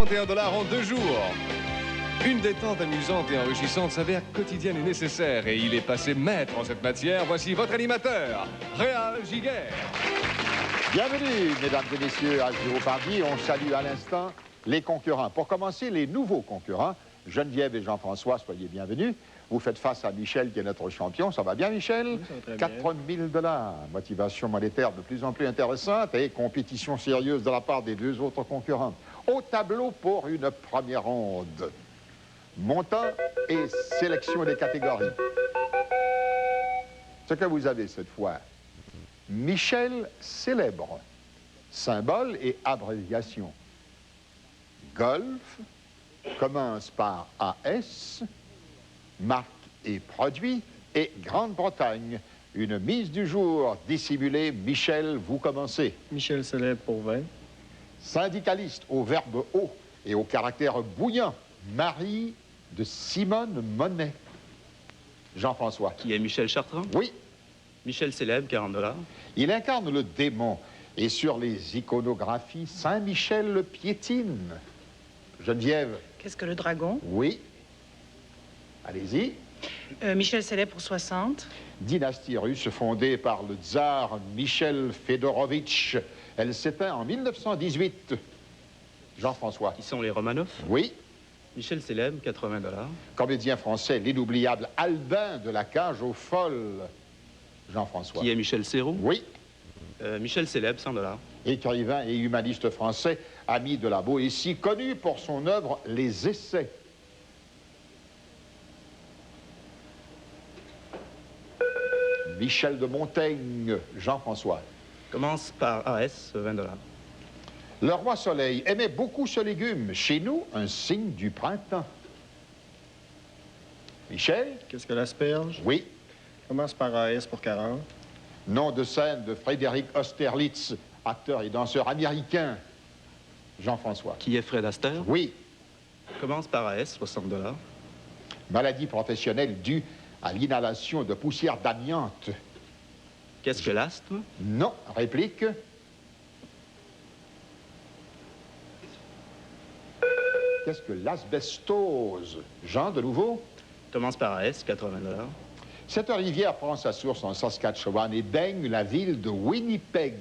$31 en 2 jours. Une détente amusante et enrichissante s'avère quotidienne et nécessaire. Et il est passé maître en cette matière. Voici votre animateur, Réal Giguère. Bienvenue, mesdames et messieurs, à Giro Pardi. On salue à l'instant les concurrents. Pour commencer, les nouveaux concurrents, Geneviève et Jean-François, soyez bienvenus. Vous faites face à Michel, qui est notre champion. Ça va bien, Michel? Oui, ça va très 4 000 $. Motivation monétaire de plus en plus intéressante et compétition sérieuse de la part des deux autres concurrents. Au tableau pour une première ronde. Montant et sélection des catégories. Ce que vous avez cette fois, Michel célèbre, symbole et abréviation. Golf commence par AS, marque et produit, et Grande-Bretagne. Une mise du jour dissimulée. Michel, vous commencez. Michel célèbre pour 20. Syndicaliste au verbe haut et au caractère bouillant. Marie de Simone Monet. Jean-François. Qui est Michel Chartrand? Oui. Michel célèbre, $40. Il incarne le démon. Et sur les iconographies, Saint-Michel le piétine. Geneviève. Qu'est-ce que le dragon? Oui. Allez-y. Michel célèbre pour 60. Dynastie russe fondée par le tsar Michel Fedorovitch. Elle s'éteint en 1918. Jean-François. Qui sont les Romanov? Oui. Michel célèbre, $80. Comédien français, l'inoubliable Albin de la Cage aux Folles. Jean-François. Qui est Michel Serrault? Oui. Michel célèbre, $100. Écrivain et humaniste français, ami de la Boétie, connu pour son œuvre Les Essais. Michel de Montaigne, Jean-François. Commence par AS, $20. Le roi Soleil aimait beaucoup ce légume. Chez nous, un signe du printemps. Michel? Qu'est-ce que l'asperge? Oui. Commence par AS pour 40. Nom de scène de Frédéric Austerlitz, acteur et danseur américain. Jean-François. Qui est Fred Astaire? Oui. Commence par AS, $60. Maladie professionnelle due à l'inhalation de poussière d'amiante. Qu'est-ce que l'asthme? Non. Réplique. Qu'est-ce que l'asbestose? Jean, de nouveau? Commence par AS, $80. Cette rivière prend sa source en Saskatchewan et baigne la ville de Winnipeg.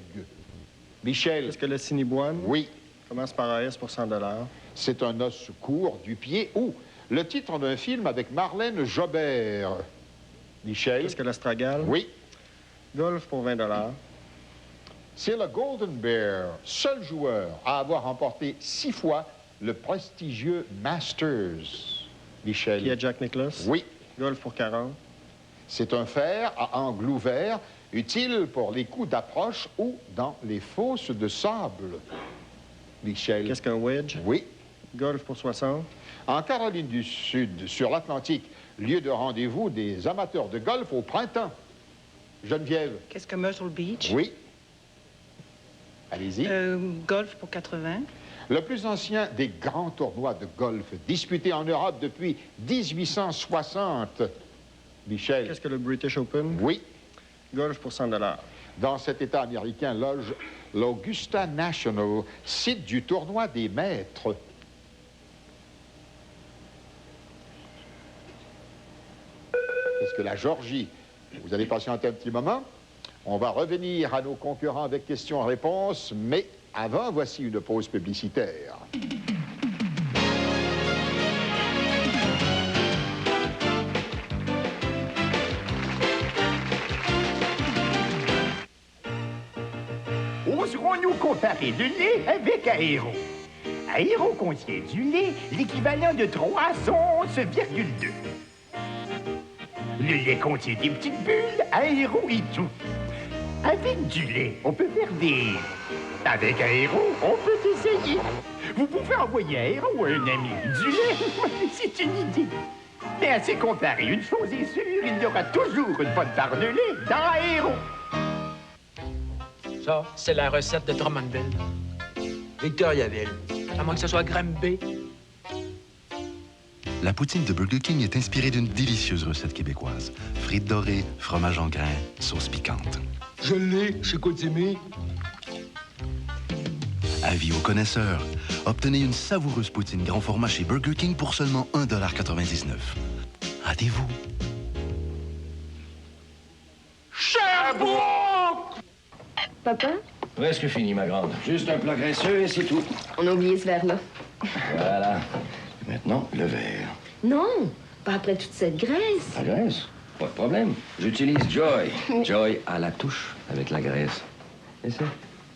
Michel? Qu'est-ce que le cinéboine? Oui. Commence par AS pour 100 $. C'est un os court du pied ou le titre d'un film avec Marlène Jobert. Michel? Qu'est-ce que l'astragale? Oui. Golf pour 20 $. C'est le Golden Bear, seul joueur à avoir remporté 6 fois le prestigieux Masters. Michel? Qui est Jack Nicklaus? Oui. Golf pour 40. C'est un fer à angle ouvert, utile pour les coups d'approche ou dans les fosses de sable. Michel? Qu'est-ce qu'un wedge? Oui. Golf pour 60. En Caroline du Sud, sur l'Atlantique, lieu de rendez-vous des amateurs de golf au printemps. Geneviève? Qu'est-ce que Myrtle Beach? Oui. Allez-y. Golf pour 80. Le plus ancien des grands tournois de golf disputés en Europe depuis 1860. Michel? Qu'est-ce que le British Open? Oui. Golf pour 100 $. Dans cet État américain loge l'Augusta National, site du tournoi des maîtres. Qu'est-ce que la Géorgie? Vous allez patienter un petit moment. On va revenir à nos concurrents avec questions-réponses, mais avant, voici une pause publicitaire. Oserons-nous comparer le lait avec Aéro? Aéro contient du lait, l'équivalent de 3 onces,2. Le lait contient des petites bulles, Aéro et tout. Avec du lait, on peut faire des... Avec Aéro, on peut essayer. Vous pouvez envoyer Aéro à un ami. Du lait, c'est une idée. Mais à se comparer, une chose est sûre, il y aura toujours une bonne part de lait dans Aéro. Ça, c'est la recette de Drummondville. Victoriaville. À moins que ce soit Granby. La poutine de Burger King est inspirée d'une délicieuse recette québécoise. Frites dorées, fromage en grains, sauce piquante. Je l'ai chez Côte-Zémé. Avis aux connaisseurs. Obtenez une savoureuse poutine grand format chez Burger King pour seulement 1,99 $. Hâtez-vous. Sherbrooke! Papa, Presque fini, ma grande. Juste un plat graisseux et c'est tout. on a oublié ce verre-là. Voilà. Maintenant, le verre. Non, pas après toute cette graisse. La graisse? Pas de problème. J'utilise Joy. Joy à la touche avec la graisse. Et ça?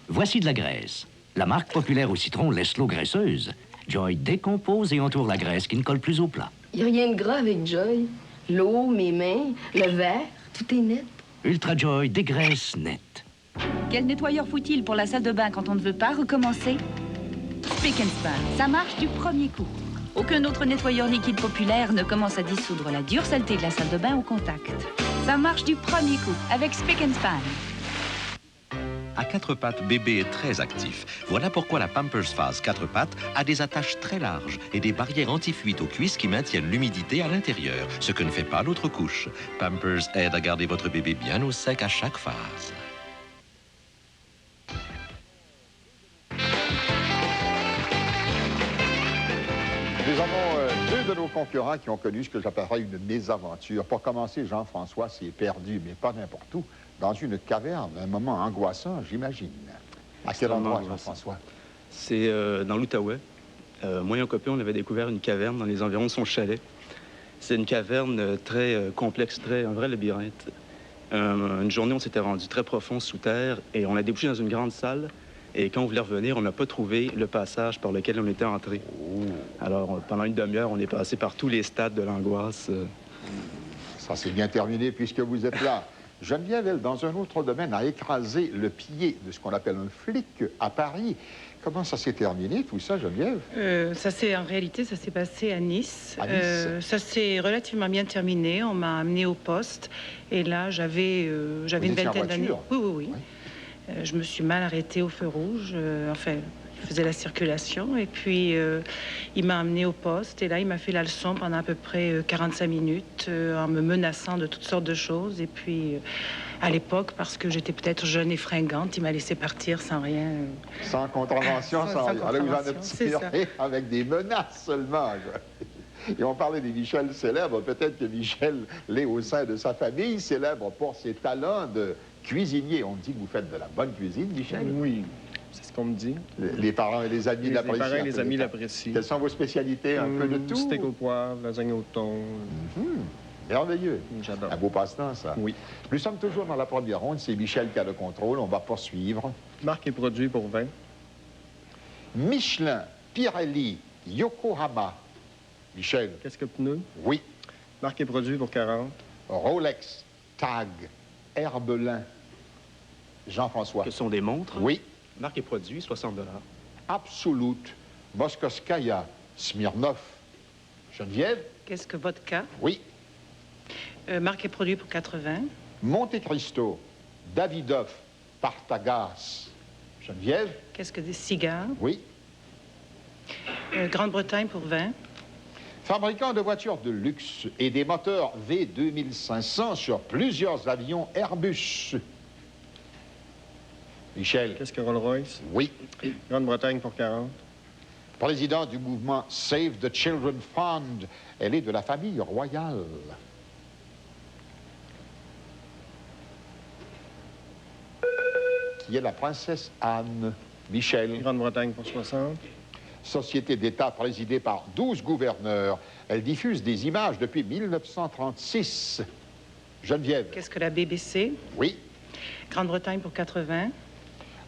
Voici de la graisse. La marque populaire au citron laisse l'eau graisseuse. Joy décompose et entoure la graisse qui ne colle plus au plat. Il n'y a rien de gras avec Joy. L'eau, mes mains, le verre, tout est net. Ultra Joy dégraisse net. Quel nettoyeur faut-il pour la salle de bain quand on ne veut pas recommencer? Spick & Span, ça marche du premier coup. Aucun autre nettoyeur liquide populaire ne commence à dissoudre la dure saleté de la salle de bain au contact. Ça marche du premier coup avec Spick & Span. À 4 pattes, bébé est très actif. Voilà pourquoi la Pampers Phase 4 pattes a des attaches très larges et des barrières anti-fuite aux cuisses qui maintiennent l'humidité à l'intérieur, ce que ne fait pas l'autre couche. Pampers aide à garder votre bébé bien au sec à chaque phase. Nous avons deux de nos concurrents qui ont connu ce que j'appellerais une mésaventure. Pour commencer, Jean-François s'est perdu, mais pas n'importe où, dans une caverne, un moment angoissant, j'imagine. À quel endroit, Jean-François? C'est dans l'Outaouais. Moi et un copain, on avait découvert une caverne dans les environs de son chalet. C'est une caverne très complexe, un vrai labyrinthe. Une journée, on s'était rendu très profond sous terre et on a débouché dans une grande salle. Et quand on voulait revenir, on n'a pas trouvé le passage par lequel on était entré. Alors, pendant une demi-heure, on est passé par tous les stades de l'angoisse. Ça s'est bien terminé puisque vous êtes là. Geneviève, elle, dans un autre domaine, a écrasé le pied de ce qu'on appelle un flic à Paris. Comment ça s'est terminé, tout ça, Geneviève? En réalité, ça s'est passé à Nice. À Nice. Ça s'est relativement bien terminé. On m'a amené au poste. Et là, j'avais une vingtaine d'années. Oui. Je me suis mal arrêtée au feu rouge. Enfin, je faisais la circulation. Et puis, il m'a amené au poste. Et là, il m'a fait la leçon pendant à peu près 45 minutes en me menaçant de toutes sortes de choses. Et puis, à l'époque, parce que j'étais peut-être jeune et fringante, il m'a laissé partir sans rien. Sans contravention, sans rien. Alors, vous en êtes c'est ça. tiré avec des menaces seulement. Et on parlait des Michel célèbres. Peut-être que Michel l'est au sein de sa famille, célèbre pour ses talents de cuisinier. On me dit que vous faites de la bonne cuisine, Michel? Oui, c'est ce qu'on me dit. Les parents et les amis l'apprécient. Les parents et les amis l'apprécient. Quelles sont vos spécialités? Un peu de tout? Steak au poivre, lasagne au thon. Merveilleux. J'adore. Un beau passe-temps, ça. Oui. Nous sommes toujours dans la première ronde. C'est Michel qui a le contrôle. On va poursuivre. Marque et produit pour 20. Michelin, Pirelli, Yokohama. Michel. Qu'est-ce que pneu? Oui. Marque et produit pour 40. Rolex, Tag, Herbelin. Jean-François. Ce sont des montres? Oui. Marque et produit, 60 $. Absolute, Moskoskaya, Smirnov. Geneviève? Qu'est-ce que vodka? Oui. Marque et produit pour 80. Monte Cristo, Davidoff, Partagas. Geneviève? Qu'est-ce que des cigares? Oui. Grande-Bretagne pour 20. Fabricant de voitures de luxe et des moteurs V2500 sur plusieurs avions Airbus. Michel. Qu'est-ce que Rolls-Royce? Oui. Grande-Bretagne pour 40. Président du mouvement Save the Children Fund. Elle est de la famille royale. Qui est la princesse Anne. Michel. Grande-Bretagne pour 60. Société d'État présidée par 12 gouverneurs. Elle diffuse des images depuis 1936. Geneviève. Qu'est-ce que la BBC? Oui. Grande-Bretagne pour 80.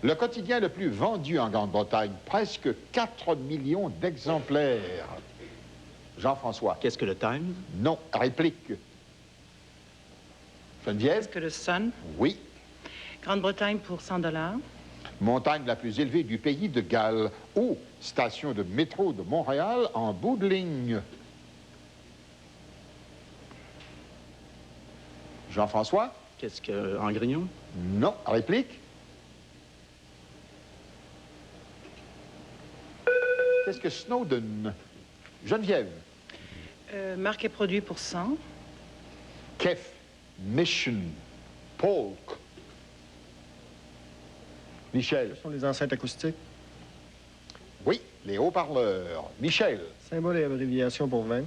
Le quotidien le plus vendu en Grande-Bretagne, presque 4 millions d'exemplaires. Jean-François. Qu'est-ce que le Time? Non, réplique. Geneviève. Qu'est-ce que le Sun? Oui. Grande-Bretagne pour 100 $. Montagne la plus élevée du pays de Galles. Ou station de métro de Montréal en bout de ligne. Jean-François? Qu'est-ce que... en grignon? Non, réplique. Qu'est-ce que Snowden? Geneviève. Marque et produit pour 100. Kef, Mission, Polk. Michel. Ce sont les enceintes acoustiques. les haut-parleurs. Michel. Symbole et abréviation pour 20.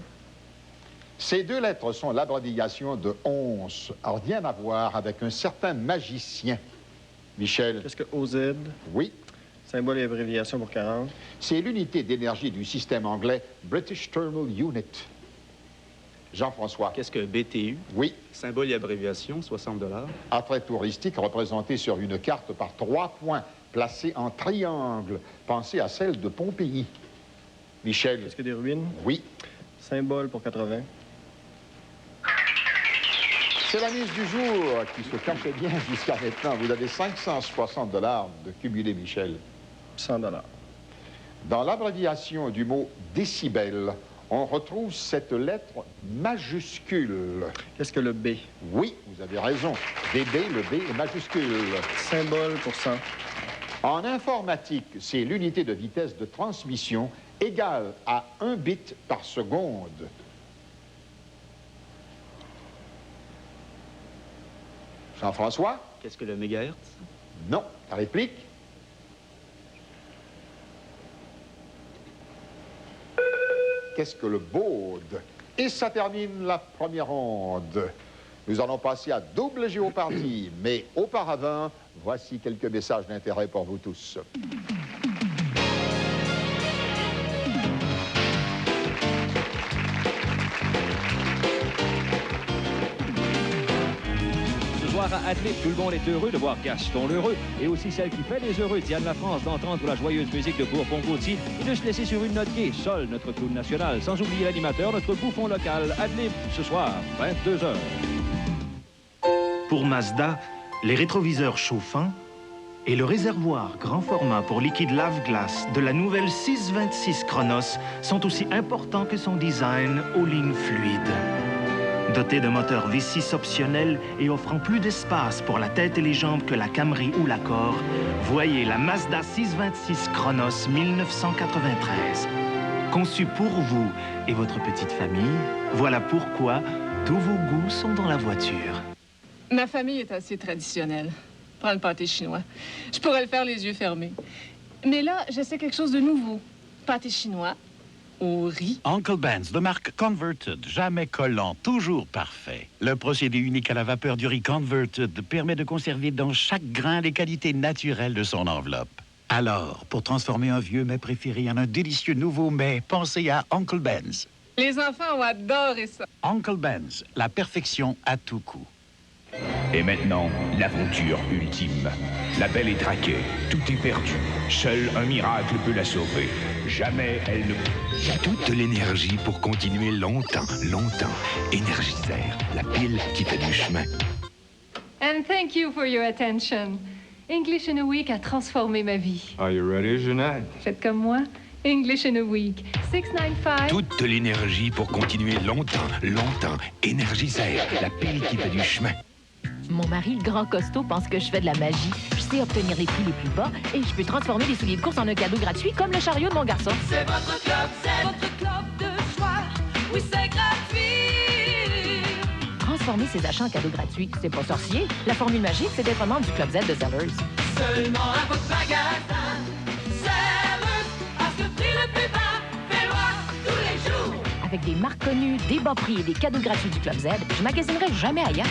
Ces deux lettres sont l'abréviation de once. Rien à voir avec un certain magicien. Michel. Qu'est-ce que OZ? Oui. Symbole et abréviation pour 40. C'est l'unité d'énergie du système anglais British Thermal Unit. Jean-François. Qu'est-ce que BTU? Oui. Symbole et abréviation, 60 $. Attrait touristique représenté sur une carte par 3 points, placés en triangle. Pensez à celle de Pompéi. Michel. Qu'est-ce que des ruines? Oui. Symbole pour 80. C'est la mise du jour qui se cachait bien jusqu'à maintenant. Vous avez 560 $ de cumulé, Michel. 100 $. Dans l'abréviation du mot décibel, on retrouve cette lettre majuscule. Qu'est-ce que le B? Oui, vous avez raison. DB, le B est majuscule. Symbole pour 100. En informatique, c'est l'unité de vitesse de transmission égale à 1 bit par seconde. Jean-François? Qu'est-ce que le mégahertz? Non. Ta réplique? Qu'est-ce que le baud? Et ça termine la première ronde. Nous allons passer à double géopardy, mais auparavant, voici quelques messages d'intérêt pour vous tous. À Adelaide, tout le monde est heureux de voir Gaston l'heureux et aussi celle qui fait les heureux, Diane Lafrance, d'entendre la joyeuse musique de Bourbon-Gauthier et de se laisser sur une note gaie, Sol, notre clown national, sans oublier l'animateur, notre bouffon local, Adelaide, ce soir, 22h. Pour Mazda, les rétroviseurs chauffants et le réservoir grand format pour liquide lave-glace de la nouvelle 626 Chronos sont aussi importants que son design aux lignes fluides. Doté d'un moteur V6 optionnel et offrant plus d'espace pour la tête et les jambes que la Camry ou l'Accord, voyez la Mazda 626 Chronos 1993. Conçue pour vous et votre petite famille, voilà pourquoi tous vos goûts sont dans la voiture. Ma famille est assez traditionnelle. Prends le pâté chinois. Je pourrais le faire les yeux fermés. Mais là, j'essaie quelque chose de nouveau. Pâté chinois au riz. Uncle Ben's de marque Converted, jamais collant, toujours parfait. Le procédé unique à la vapeur du riz Converted permet de conserver dans chaque grain les qualités naturelles de son enveloppe. Alors, pour transformer un vieux mets préféré en un délicieux nouveau mets, pensez à Uncle Ben's. Les enfants ont adoré ça. Uncle Ben's, la perfection à tout coup. Et maintenant, l'aventure ultime. La belle est traquée, tout est perdu. Seul un miracle peut la sauver. Jamais elle ne... Toute l'énergie pour continuer longtemps, longtemps. Énergisaire, la pile qui fait du chemin. And thank you for your attention. English in a Week a transformé ma vie. Are you ready, Jeanette? Faites comme moi. English in a Week. 695. Toute l'énergie pour continuer longtemps, longtemps. Énergisaire, la pile qui fait du chemin. Mon mari, le grand costaud, pense que je fais de la magie. Je sais obtenir les prix les plus bas et je peux transformer les souliers de course en un cadeau gratuit comme le chariot de mon garçon. C'est votre club, c'est votre club de choix. Oui, c'est gratuit. Transformer ses achats en cadeau gratuit, c'est pas sorcier. La formule magique, c'est d'être membre du Club Z de Zellers. Seulement à votre magasin. Zellers, à ce prix le plus bas, fait loi tous les jours. Avec des marques connues, des bas prix et des cadeaux gratuits du Club Z, je magasinerai jamais ailleurs.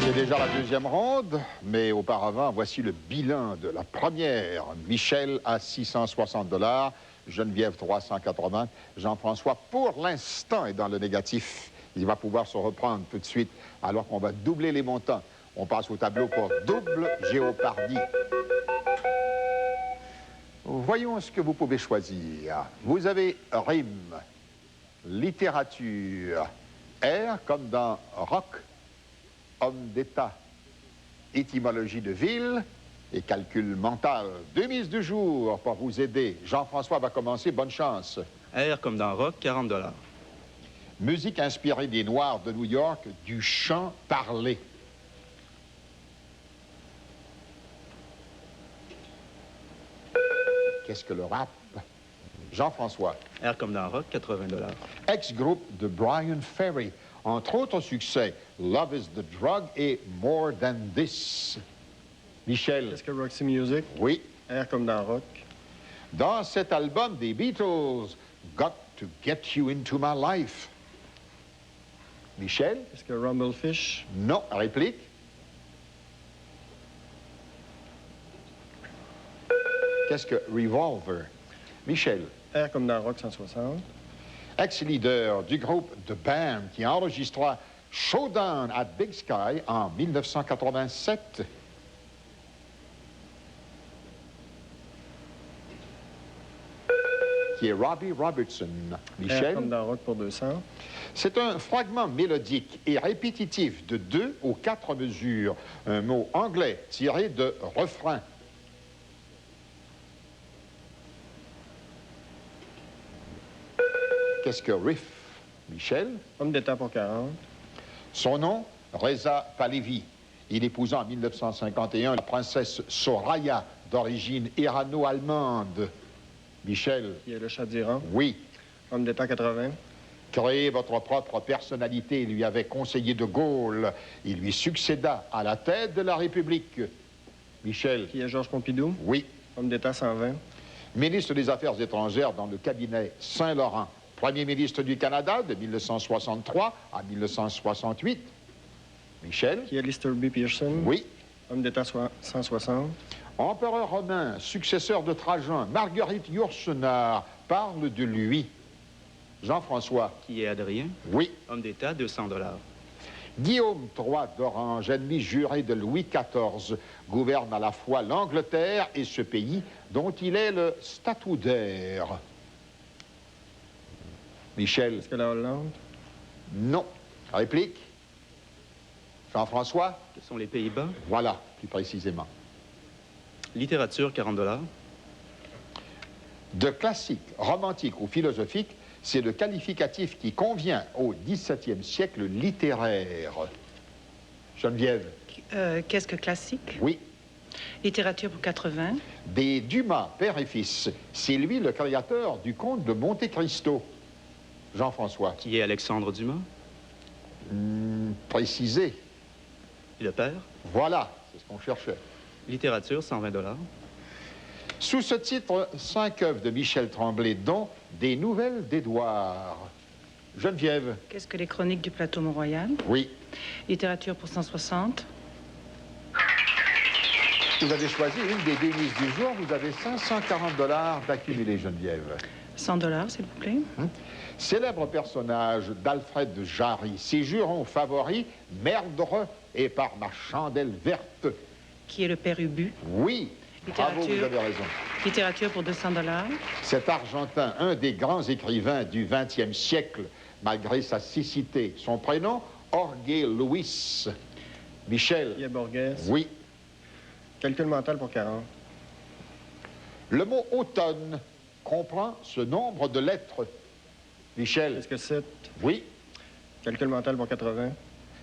C'est déjà la deuxième ronde, mais auparavant, voici le bilan de la première. Michel à 660 $, Geneviève 380, Jean-François, pour l'instant, est dans le négatif. Il va pouvoir se reprendre tout de suite, alors qu'on va doubler les montants. On passe au tableau pour double géopardy. Voyons ce que vous pouvez choisir. Vous avez rime, littérature, air comme dans rock, homme d'État, étymologie de ville et calcul mental. 2 mises du jour pour vous aider. Jean-François va commencer, bonne chance. R comme dans rock, 40 $. Musique inspirée des Noirs de New York, du chant parlé. Qu'est-ce que le rap? Jean-François. R comme dans rock, 80 $. Ex-groupe de Brian Ferry. entre autres succès, Love is the Drug et More Than This. Michel. Est-ce que Roxy Music? Oui. Air comme dans Rock. Dans cet album des Beatles, Got to Get You Into My Life. Michel. Est-ce que Rumblefish? Non. Réplique. Qu'est-ce que Revolver? Michel. Air comme dans Rock 160. Ex-leader du groupe The Band qui enregistra Showdown at Big Sky en 1987. Qui est Robbie Robertson. Michel. Air comme dans Rock pour 200. C'est un fragment mélodique et répétitif de 2 ou 4 mesures. Un mot anglais tiré de refrain. Qu'est-ce que riff, Michel? Homme d'État pour 40. Son nom, Reza Pahlavi. Il épousa en 1951 la princesse Soraya, d'origine irano-allemande. Michel. Qui est le chat d'Iran. Oui. Homme d'État 80. Créer votre propre personnalité lui avait conseillé de Gaulle. Il lui succéda à la tête de la République. Michel. Qui est Georges Pompidou. Oui. Homme d'État 120. Ministre des Affaires étrangères dans le cabinet Saint-Laurent. Premier ministre du Canada de 1963 à 1968. Michel. Qui est Lister B. Pearson. Oui. Homme d'État 160. Empereur romain, successeur de Trajan, Marguerite Yourcenar parle de lui. Jean-François. Qui est Adrien. Oui. Homme d'État, 200 $. Guillaume III d'Orange, ennemi juré de Louis XIV, gouverne à la fois l'Angleterre et ce pays dont il est le statutaire. Michel. Est-ce que la Hollande? Non. Réplique. Jean-François. Ce sont les Pays-Bas. Voilà, plus précisément. Littérature, 40 $. De classique, romantique ou philosophique, c'est le qualificatif qui convient au XVIIe siècle littéraire. Geneviève. Qu'est-ce que classique? Oui. Littérature pour 80. Des Dumas, père et fils. C'est lui le créateur du conte de Monte Cristo. Jean-François. Qui est Alexandre Dumas? Précisé. Le père? Voilà, c'est ce qu'on cherchait. Littérature, 120 $. Sous ce titre, 5 œuvres de Michel Tremblay, dont Des Nouvelles d'Édouard. Geneviève. Qu'est-ce que les Chroniques du Plateau Mont-Royal? Oui. Littérature pour 160. Vous avez choisi une des deux mises du jour. Vous avez 540 $ d'accumulés, Geneviève. 100 $, s'il vous plaît. Célèbre personnage d'Alfred Jarry. Ses jurons favoris, Merdre et Par ma chandelle verte. Qui est le père Ubu? Oui. Bravo, vous avez raison. Littérature pour 200 $. Cet Argentin, un des grands écrivains du XXe siècle, malgré sa cécité. Son prénom, Jorge Luis. Michel. Qui est Borges. Oui. Calcul mental pour 40. Le mot automne comprend ce nombre de lettres. Michel. Est-ce que 7? Oui. Calcul mental pour 80.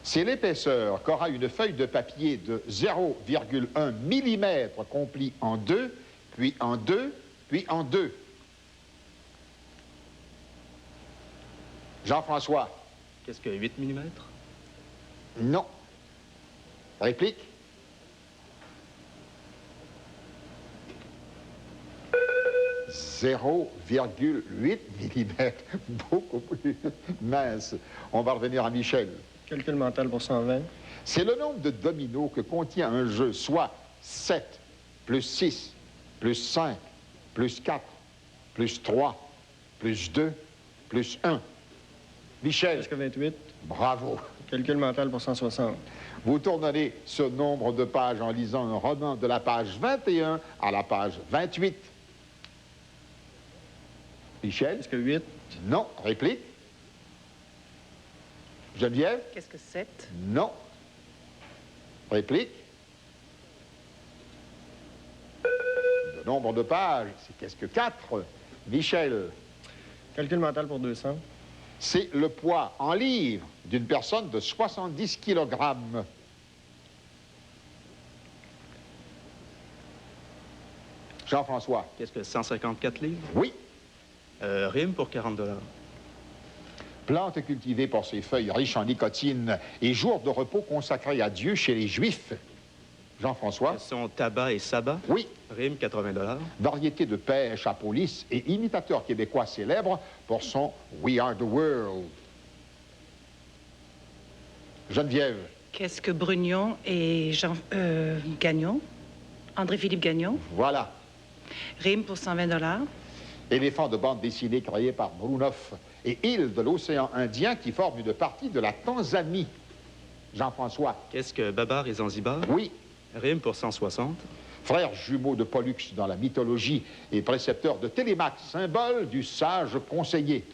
C'est l'épaisseur qu'aura une feuille de papier de 0,1 mm compris en 2, puis en 2, puis en 2. Jean-François. Qu'est-ce que 8 mm? Non. Réplique. « 0,8 mm. Beaucoup plus mince. On va revenir à Michel. Calcul mental pour 120. C'est le nombre de dominos que contient un jeu, soit 7, plus 6, plus 5, plus 4, plus 3, plus 2, plus 1. Michel. Est-ce que 28? Bravo. Calcul mental pour 160. Vous tournerez ce nombre de pages en lisant un roman de la page 21 à la page 28. Michel. Est-ce que 8? Non. Réplique. Geneviève. Qu'est-ce que 7? Non. Réplique. Le nombre de pages, c'est qu'est-ce que 4? Michel. Calcul mental pour 200. C'est le poids en livres d'une personne de 70 kg. Jean-François. Qu'est-ce que 154 livres? Oui. Rime pour 40 $. Plante cultivée pour ses feuilles riches en nicotine et jour de repos consacré à Dieu chez les Juifs. Jean-François? Son tabac et sabbat. Oui. Rime 80 $. Variété de pêche à police et imitateur québécois célèbre pour son We Are the World. Geneviève? Qu'est-ce que Brugnon et Gagnon? André-Philippe Gagnon. Voilà. Rime pour 120 $. Éléphant de bande dessinée créé par Brunoff et île de l'océan Indien qui forment une partie de la Tanzanie. Jean-François? Qu'est-ce que Babar et Zanzibar? Oui. Rime pour 160. Frère jumeau de Pollux dans la mythologie et précepteur de Télémaque, symbole du sage conseiller.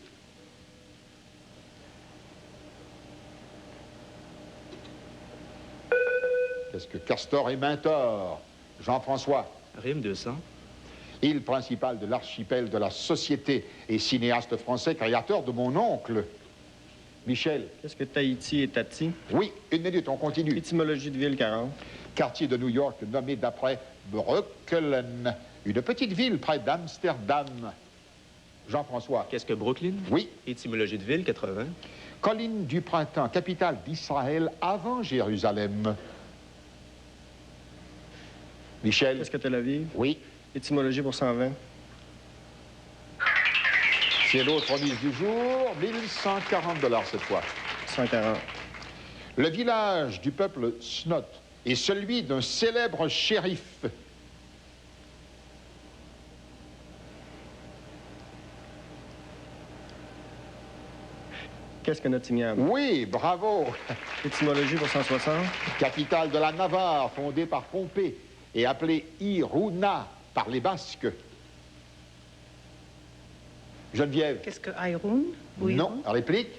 Qu'est-ce que Castor et Mentor? Jean-François? Rime 200. Île principale de l'archipel de la Société et cinéaste français, créateur de Mon oncle. Michel? Qu'est-ce que Tahiti et Tati? Oui, une minute, on continue. Étymologie de ville 40. Quartier de New York nommé d'après Brooklyn, une petite ville près d'Amsterdam. Jean-François? Qu'est-ce que Brooklyn? Oui. Étymologie de ville 80. Colline du printemps, capitale d'Israël avant Jérusalem. Michel? Qu'est-ce que Tel Aviv? Oui. Étymologie pour 120. C'est l'autre mise du jour, 1140 $ cette fois. 140. Le village du peuple Snot est celui d'un célèbre shérif. Qu'est-ce que Nottingham? Oui, bravo. Étymologie pour 160. Capitale de la Navarre, fondée par Pompée et appelée Iruna par les Basques. Geneviève? Qu'est-ce que Haïroun? Non, réplique.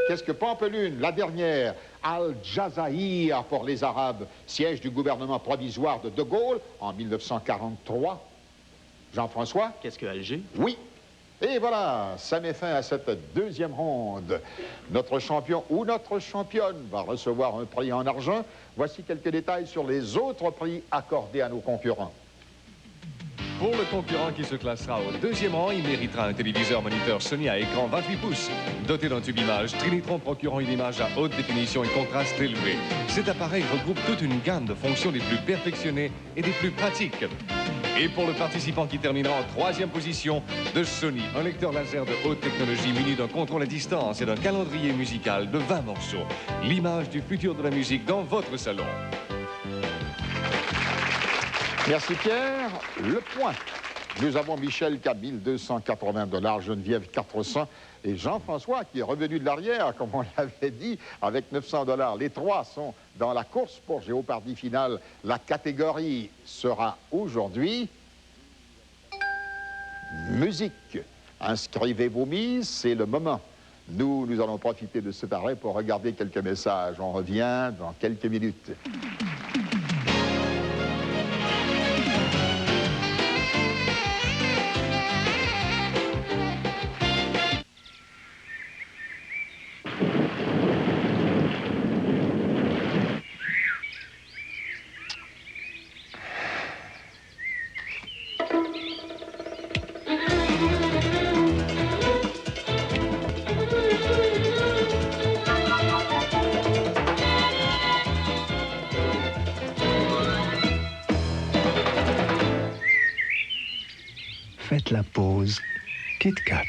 Qu'est-ce que Pampelune? La dernière. Al-Jazaïr pour les Arabes, siège du gouvernement provisoire de Gaulle en 1943. Jean-François? Qu'est-ce que Alger? Oui. Et voilà, ça met fin à cette deuxième ronde. Notre champion ou notre championne va recevoir un prix en argent. Voici quelques détails sur les autres prix accordés à nos concurrents. Pour le concurrent qui se classera au deuxième rang, il méritera un téléviseur moniteur Sony à écran 28 pouces, doté d'un tube image Trinitron procurant une image à haute définition et contraste élevé. Cet appareil regroupe toute une gamme de fonctions des plus perfectionnées et des plus pratiques. Et pour le participant qui terminera en troisième position, de Sony, un lecteur laser de haute technologie muni d'un contrôle à distance et d'un calendrier musical de 20 morceaux. L'image du futur de la musique dans votre salon. Merci Pierre. Le point. Nous avons Michel qui a 1280 $, Geneviève 400 et Jean-François qui est revenu de l'arrière, comme on l'avait dit, avec 900 $. Les trois sont dans la course pour Géopardy finale. La catégorie sera aujourd'hui musique. Inscrivez vos mises, c'est le moment. Nous allons profiter de cet arrêt pour regarder quelques messages. On revient dans quelques minutes. Faites la pause Kit Kat.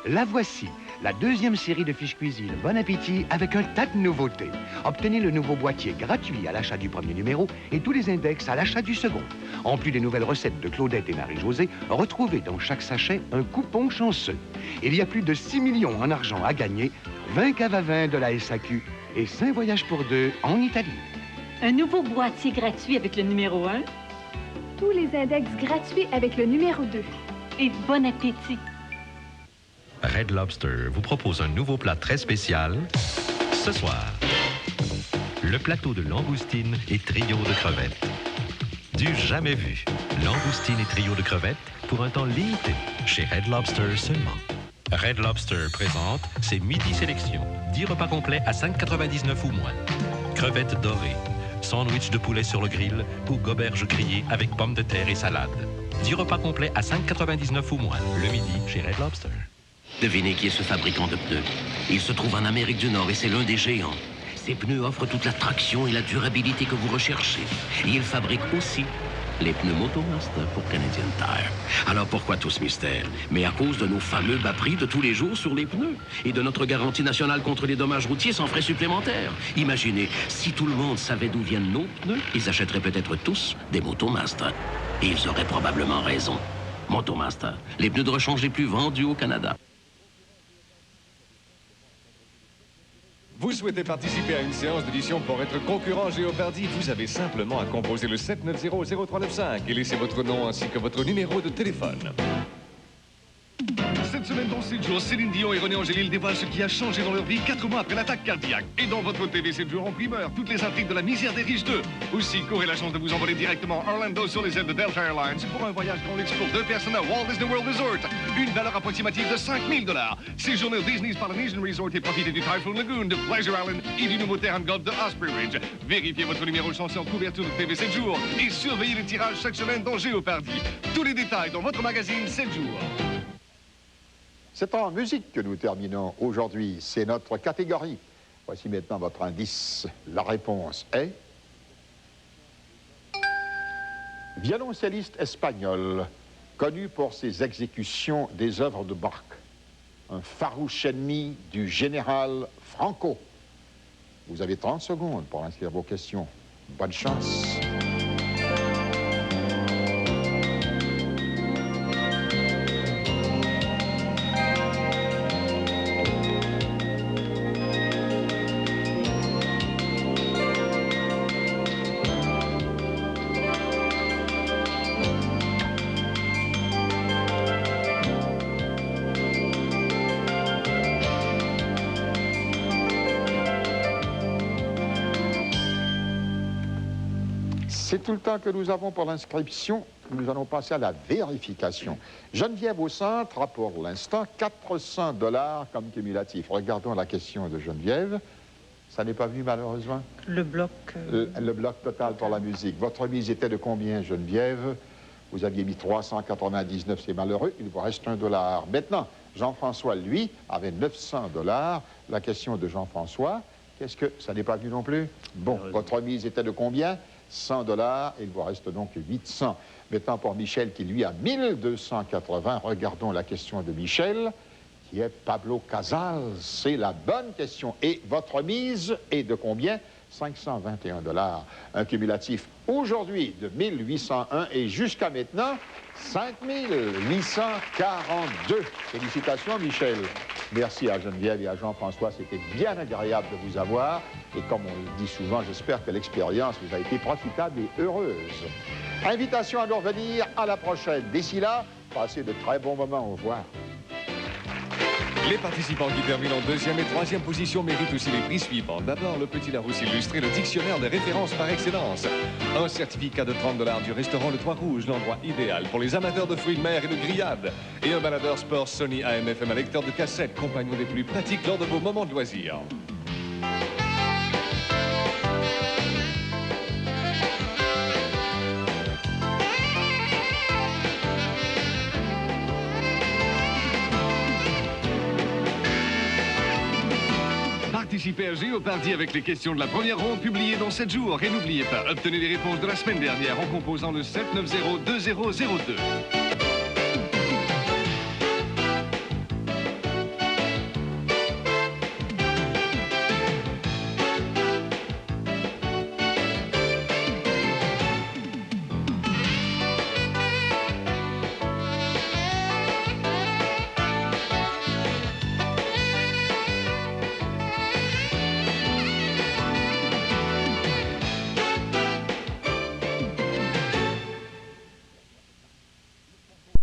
La voici, la deuxième série de fiches cuisine. Bon appétit avec un tas de nouveautés. Obtenez le nouveau boîtier gratuit à l'achat du premier numéro et tous les index à l'achat du second. En plus des nouvelles recettes de Claudette et Marie-Josée, retrouvez dans chaque sachet un coupon chanceux. Il y a plus de 6 millions en argent à gagner, 20 caves à vin de la SAQ et 5 voyages pour 2 en Italie. Un nouveau boîtier gratuit avec le numéro 1. Tous les index gratuits avec le numéro 2. Et bon appétit! Red Lobster vous propose un nouveau plat très spécial ce soir. Le plateau de langoustine et trio de crevettes. Du jamais vu. Langoustine et trio de crevettes pour un temps limité chez Red Lobster seulement. Red Lobster présente ses midi sélections. 10 repas complets à 5,99 ou moins. Crevettes dorées, sandwich de poulet sur le grill ou goberge grillée avec pommes de terre et salade. 10 repas complets à 5,99 ou moins. Le midi, chez Red Lobster. Devinez qui est ce fabricant de pneus. Il se trouve en Amérique du Nord et c'est l'un des géants. Ces pneus offrent toute la traction et la durabilité que vous recherchez. Et il fabrique aussi les pneus Motomaster pour Canadian Tire. Alors pourquoi tout ce mystère? Mais à cause de nos fameux bas prix de tous les jours sur les pneus et de notre garantie nationale contre les dommages routiers sans frais supplémentaires. Imaginez, si tout le monde savait d'où viennent nos pneus, ils achèteraient peut-être tous des Motomaster. Et ils auraient probablement raison. Motomaster, les pneus de rechange les plus vendus au Canada. Vous souhaitez participer à une séance d'édition pour être concurrent Géopardy? Vous avez simplement à composer le 790-0395 et laisser votre nom ainsi que votre numéro de téléphone. Cette semaine dans 7 jours, Céline Dion et René Angélil dévoilent ce qui a changé dans leur vie 4 mois après l'attaque cardiaque. Et dans votre TV 7 jours en primeur, toutes les intrigues de la misère des riches 2. Aussi, courez la chance de vous envoler directement à Orlando sur les ailes de Delta Airlines pour un voyage grand luxe pour 2 personnes à Walt Disney World Resort. Une valeur approximative de $5,000. Séjournez au Disney's Polynesian Resort et profitez du Typhoon Lagoon, de Pleasure Island et du nouveau terrain de golf de Osprey Ridge. Vérifiez votre numéro de chance en couverture de TV 7 jours et surveillez les tirages chaque semaine dans Géopardy. Tous les détails dans votre magazine 7 jours. C'est en musique que nous terminons aujourd'hui. C'est notre catégorie. Voici maintenant votre indice. La réponse est... Violoncelliste espagnol, connu pour ses exécutions des œuvres de Bach. Un farouche ennemi du général Franco. Vous avez 30 secondes pour inscrire vos questions. Bonne chance. C'est tout le temps que nous avons pour l'inscription. Nous allons passer à la vérification. Geneviève au centre a pour l'instant $400 comme cumulatif. Regardons la question de Geneviève. Ça n'est pas vu malheureusement? Le bloc... Le bloc total pour la musique. Votre mise était de combien, Geneviève? Vous aviez mis 399, c'est malheureux. Il vous reste $1. Maintenant, Jean-François, lui, avait $900. La question de Jean-François, qu'est-ce que... Ça n'est pas venu non plus? Bon, votre mise était de combien? $100, il vous reste donc 800. Maintenant, pour Michel, qui lui a 1280, regardons la question de Michel, qui est Pablo Casals. C'est la bonne question. Et votre mise est de combien? $521. Un cumulatif aujourd'hui de 1801 et jusqu'à maintenant, 5842. Félicitations, Michel. Merci à Geneviève et à Jean-François. C'était bien agréable de vous avoir. Et comme on le dit souvent, j'espère que l'expérience vous a été profitable et heureuse. Invitation à nous revenir à la prochaine. D'ici là, passez de très bons moments. Au revoir. Les participants qui terminent en 2e et 3e position méritent aussi les prix suivants. D'abord, le Petit Larousse illustré, le dictionnaire de référence par excellence. Un certificat de $30 du restaurant Le Toit Rouge, l'endroit idéal pour les amateurs de fruits de mer et de grillades. Et un baladeur sport Sony AM/FM à lecteur de cassette, compagnon des plus pratiques lors de vos moments de loisirs. Participez à Géopardy avec les questions de la première ronde publiées dans 7 jours. Et n'oubliez pas, obtenez les réponses de la semaine dernière en composant le 790-2002.